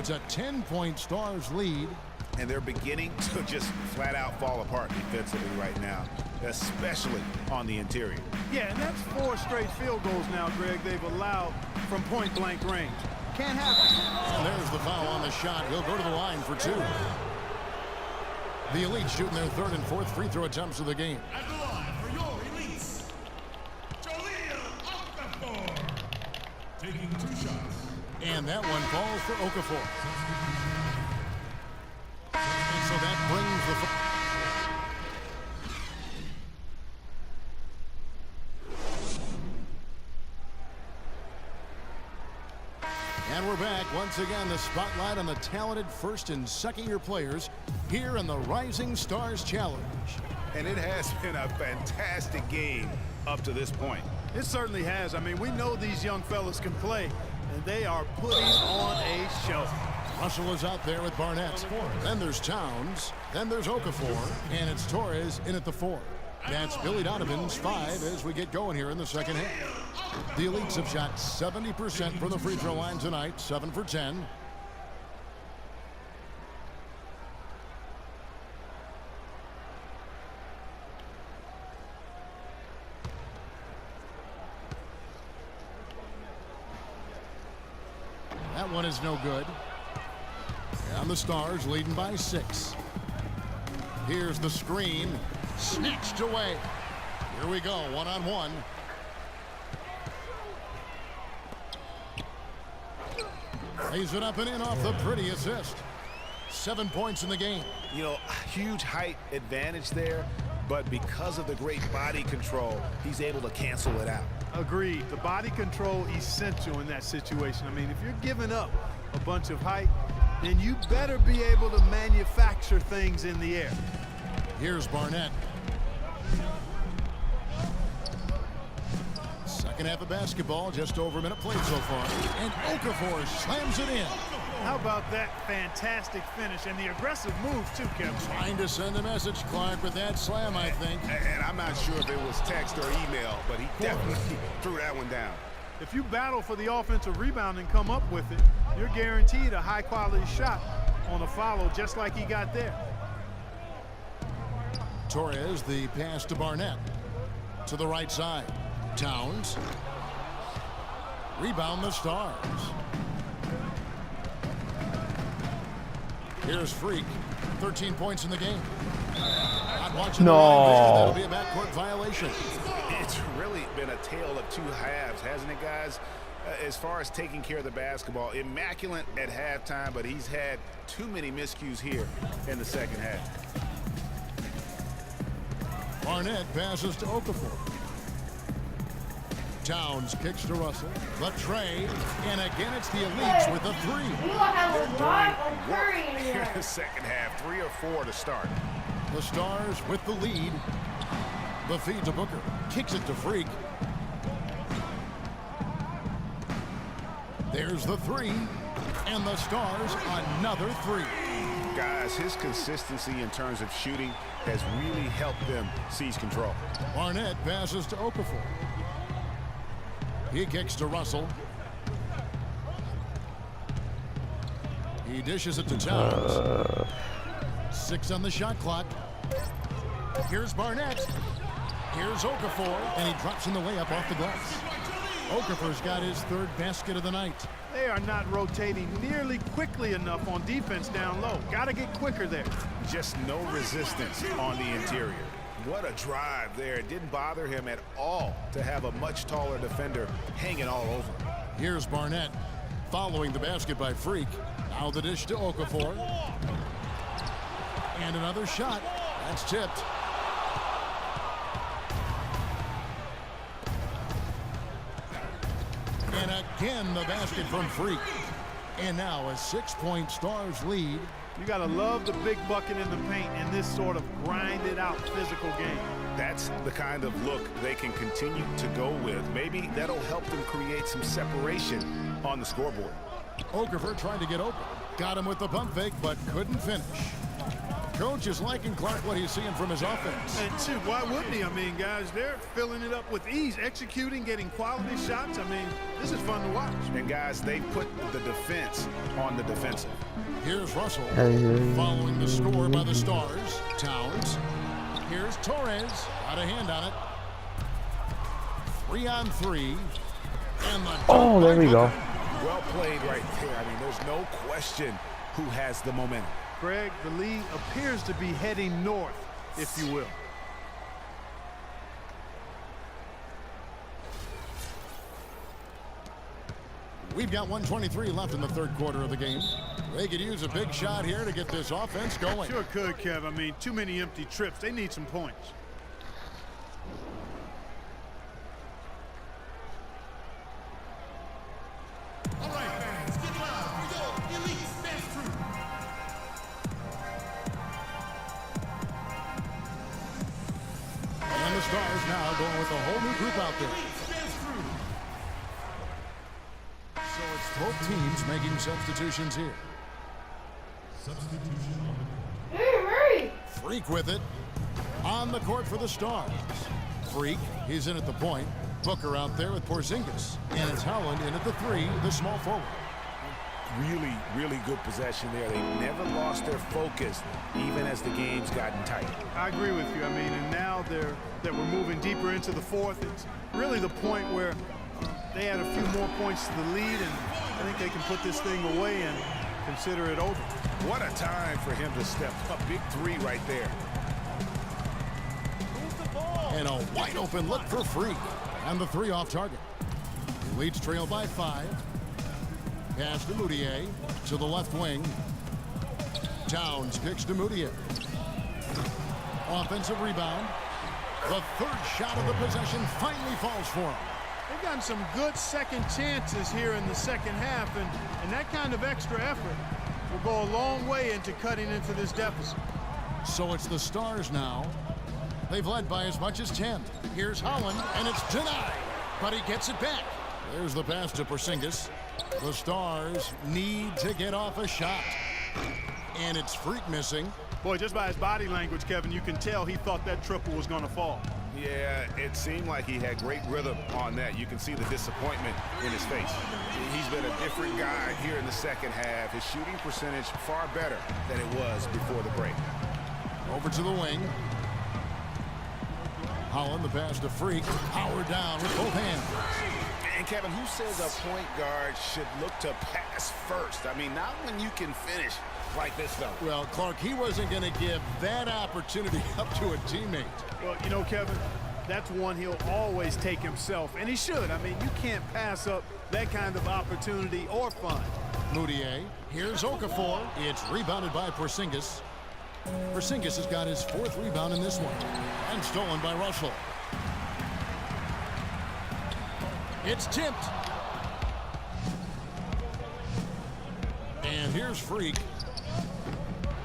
It's a 10-point Stars lead. And they're beginning to just flat out fall apart defensively right now, especially on the interior. Yeah, and that's 4 straight field goals now, Greg, they've allowed from point-blank range. Can't happen. And there's the foul on the shot. He'll go to the line for 2. The Elite shooting their 3rd and 4th free throw attempts of the game. At the line for your Elites, Jahlil Okafor, taking 2 shots. And that one falls for Okafor. And so that brings the... And we're back. Once again, the spotlight on the talented first and second year players here in the Rising Stars Challenge. And it has been a fantastic game up to this point. It certainly has. I mean, we know these young fellas can play, and they are putting on a show. Russell is out there with Barnett. Then there's Towns. Then there's Okafor. And it's Torres in at the 4. That's Billy Donovan's 5 as we get going here in the second half. The Elites have shot 70% from the free throw line tonight, 7 for 10. That one is no good. And the Stars leading by 6. Here's the screen. Snatched away. Here we go, one-on-one. Lays it up and in off the pretty assist. 7 points in the game. You know, huge height advantage there, but because of the great body control, he's able to cancel it out. Agreed. The body control essential in that situation. I mean, if you're giving up a bunch of height, then you better be able to manufacture things in the air. Here's Barnett. Second half of basketball, just over a minute played so far. And Okafor slams it in. How about that fantastic finish and the aggressive move too, Kevin? Trying to send a message, Clark, with that slam, I think. And I'm not sure if it was text or email, but he definitely threw that one down. If you battle for the offensive rebound and come up with it, you're guaranteed a high-quality shot on a follow just like he got there. Torres, the pass to Barnett. To the right side. Towns. Rebound the Stars. Here's Freak. 13 points in the game. Not watching the line there. That'll be a backcourt violation. It's really been a tale of 2 halves, hasn't it, guys? As far as taking care of the basketball, immaculate at halftime, but he's had too many miscues here in the second half. Barnett passes to Okafor. Towns kicks to Russell. The trade. And again, it's the Elites with a 3. You have a lot of curry in Here here. in the second half, 3 or 4 to start. The Stars with the lead. The feed to Booker. Kicks it to Freak. There's the 3. And the Stars another 3. Guys, his consistency in terms of shooting has really helped them seize control. Barnett passes to Okafor. He kicks to Russell. He dishes it to Towns. 6 on the shot clock. Here's Barnett. Here's Okafor. And he drops in the layup off the glass. Okafor's got his 3rd basket of the night. They are not rotating nearly quickly enough on defense down low. Got to get quicker there. Just no resistance on the interior. What a drive there. It didn't bother him at all to have a much taller defender hanging all over. Here's Barnett following the basket by Freak. Now the dish to Okafor. And another shot. That's tipped. And again the basket from Freak. And now a 6-point Stars lead. You got to love the big bucket in the paint in this sort of grinded out physical game. That's the kind of look they can continue to go with. Maybe that'll help them create some separation on the scoreboard. Okafor tried to get open. Got him with the pump fake, but couldn't finish. Coach is liking Clark what he's seeing from his offense. And shoot, why wouldn't he? I mean, guys, they're filling it up with ease, executing, getting quality shots. I mean, this is fun to watch. And guys, they put the defense on the defensive. Here's Russell following the score by the Stars. Towns. Here's Torres. Got a hand on it. 3-on-3. And the Oh, there we go. Well played right there. I mean, there's no question who has the momentum. Greg, the lead appears to be heading north, if you will. We've got 1:23 left in the third quarter of the game. They could use a big shot here to get this offense going. Sure could, Kev. I mean, too many empty trips. They need some points. All right, fans, get loud. We go. Elite dance crew. And the Stars now going with a whole new group out there. Elite dance crew. So it's both teams making substitutions here. Substitution on the court. Hey, hurry! Freak with it. On the court for the Stars. Freak, he's in at the point. Booker out there with Porzingis. And it's Howland in at the 3, the small forward. Really, really good possession there. They never lost their focus, even as the game's gotten tight. I agree with you. I mean, and now that we're moving deeper into the fourth, it's really the point where they add a few more points to the lead, and I think they can put this thing away and consider it over. What a time for him to step up. Big 3 right there. And a wide open look for Freak. And the 3 off target. Leads trail by 5. Pass to Moutier to the left wing. Towns kicks to Moutier. Offensive rebound. The third shot of the possession finally falls for him. They've gotten some good second chances here in the second half, and that kind of extra effort will go a long way into cutting into this deficit. So it's the Stars now. They've led by as much as 10. Here's Holland, and it's denied. But he gets it back. There's the pass to Porzingis. The Stars need to get off a shot. And it's Freak missing. Boy, just by his body language, Kevin, you can tell he thought that triple was going to fall. Yeah, it seemed like he had great rhythm on that. You can see the disappointment in his face. He's been a different guy here in the second half. His shooting percentage far better than it was before the break. Over to the wing. Holland, the pass to Freak. Howard down with both hands. And Kevin, who says a point guard should look to pass first? I mean, not when you can finish like this fella. Well, Clark, he wasn't going to give that opportunity up to a teammate. Well, you know, Kevin, that's one he'll always take himself, and he should. I mean, you can't pass up that kind of opportunity or fun. Moutier. Here's Okafor. It's rebounded by Porzingis. Porzingis has got his 4th rebound in this one. And stolen by Russell. It's tipped. And here's Freak.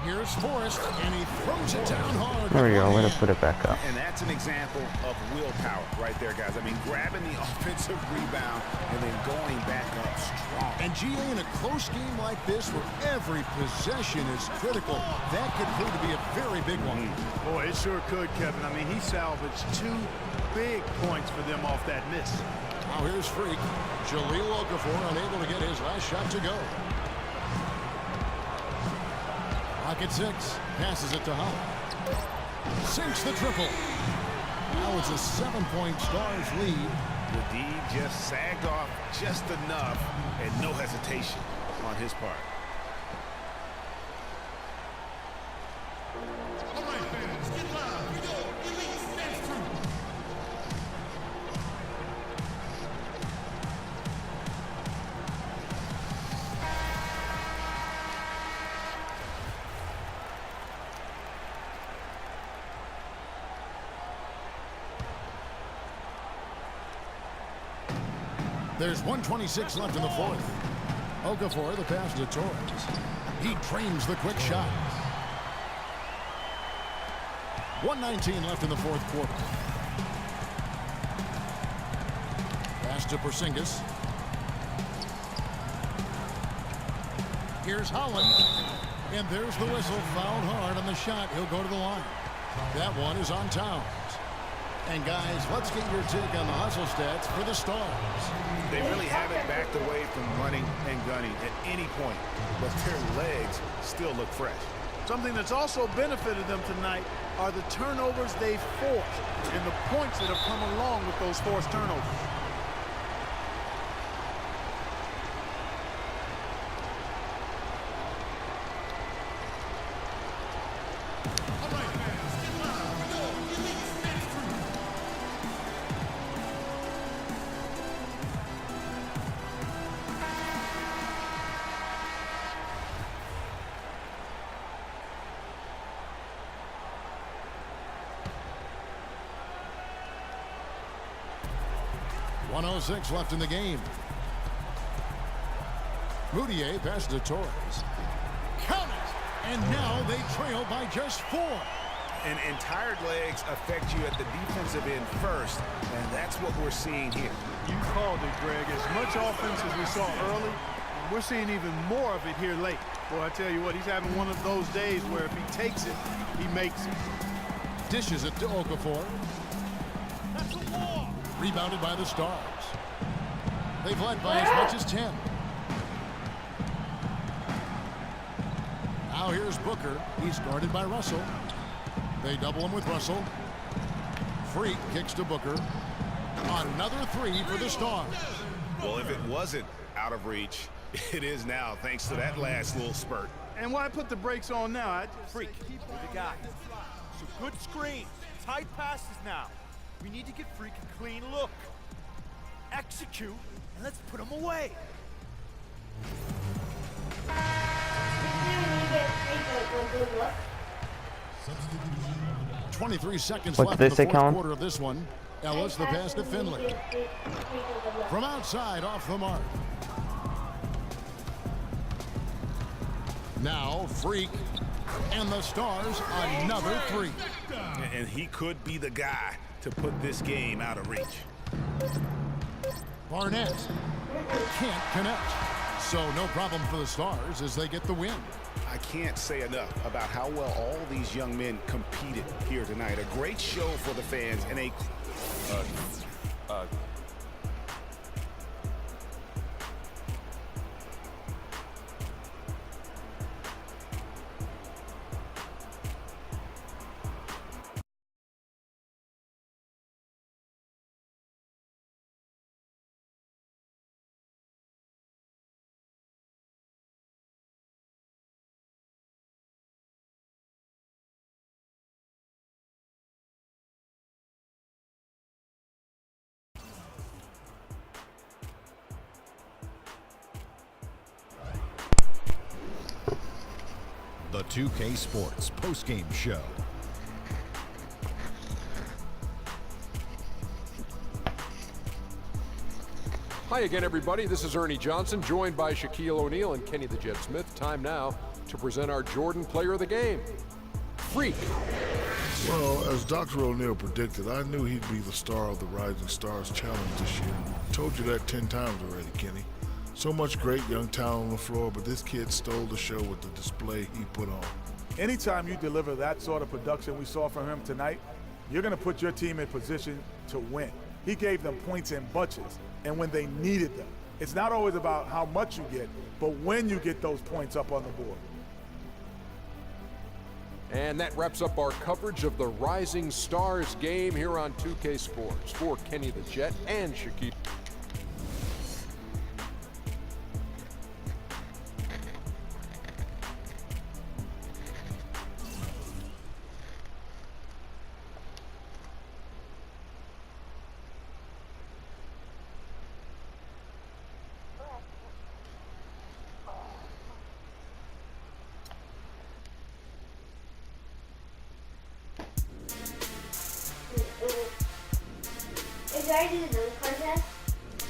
Here's Forrest, and he throws it down hard. There we go. Way to put it back up. And that's an example of willpower right there, guys. I mean, grabbing the offensive rebound and then going back up strong. And GA, in a close game like this where every possession is critical, that could prove to be a very big one. Boy, it sure could, Kevin. I mean, he salvaged 2 big points for them off that miss. Now here's Freak. Jahlil Okafor unable to get his last shot to go. Pocket 6. Passes it to Holland. Sinks the triple. Now it's a 7-point Stars lead. The D just sagged off just enough and no hesitation on his part. All right, fans, get loud. We go. Elite dance crew. There's 1:26 left in the 4th. Okafor, the pass to Torres. He trains the quick shot. 1:19 left in the 4th quarter. Pass to Porzingis. Here's Holland. And there's the whistle. Fouled hard on the shot. He'll go to the line. That one is on Towns. And guys, let's get your take on the hustle stats for the Stars. They really haven't backed away from running and gunning at any point, but their legs still look fresh. Something that's also benefited them tonight are the turnovers they forced and the points that have come along with those forced turnovers. .106 left in the game. Moutier passes to Torres. Count it! And now they trail by just 4. And tired legs affect you at the defensive end first, and that's what we're seeing here. You called it, Greg. As much offense as we saw early, we're seeing even more of it here late. Boy, I tell you what, he's having one of those days where if he takes it, he makes it. Dishes it to Okafor. That's a wall. Rebounded by the Stars. They've led by as much as 10. Now here's Booker. He's guarded by Russell. They double him with Russell. Freak kicks to Booker. Another 3 for the Stars. Well, if it wasn't out of reach, it is now, thanks to that last little spurt. And why put the brakes on now? I just Freak, you're the guy. So good screen, tight passes now. We need to give Freak a clean look. Execute, and let's put him away. 23 seconds What left did in they the say, fourth Colin? quarter of this one. Ellis the pass to Finley. From outside, off the mark. Now Freak and the Stars another 3. And he could be the guy to put this game out of reach. Barnett can't connect. So no problem for the Stars as they get the win. I can't say enough about how well all these young men competed here tonight. A great show for the fans and a The 2K Sports postgame show. Hi again, everybody. This is Ernie Johnson, joined by Shaquille O'Neal and Kenny the Jet Smith. Time now to present our Jordan Player of the Game, Freak. Well, as Dr. O'Neal predicted, I knew he'd be the star of the Rising Stars Challenge this year. Told you that 10 times already, Kenny. So much great young talent on the floor, but this kid stole the show with the display he put on. Anytime you deliver that sort of production we saw from him tonight, you're going to put your team in position to win. He gave them points in bunches, and when they needed them. It's not always about how much you get, but when you get those points up on the board. And that wraps up our coverage of the Rising Stars game here on 2K Sports. For Kenny the Jet and Shaquille.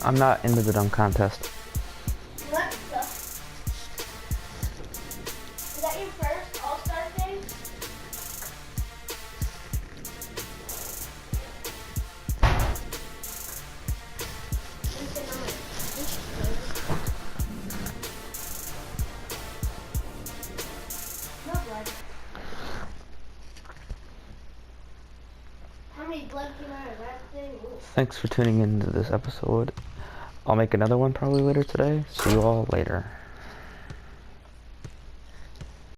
I'm not into the dunk contest. What the? Is that your first All-Star thing? Thanks for tuning into this episode. I'll make another one probably later today. See you all later.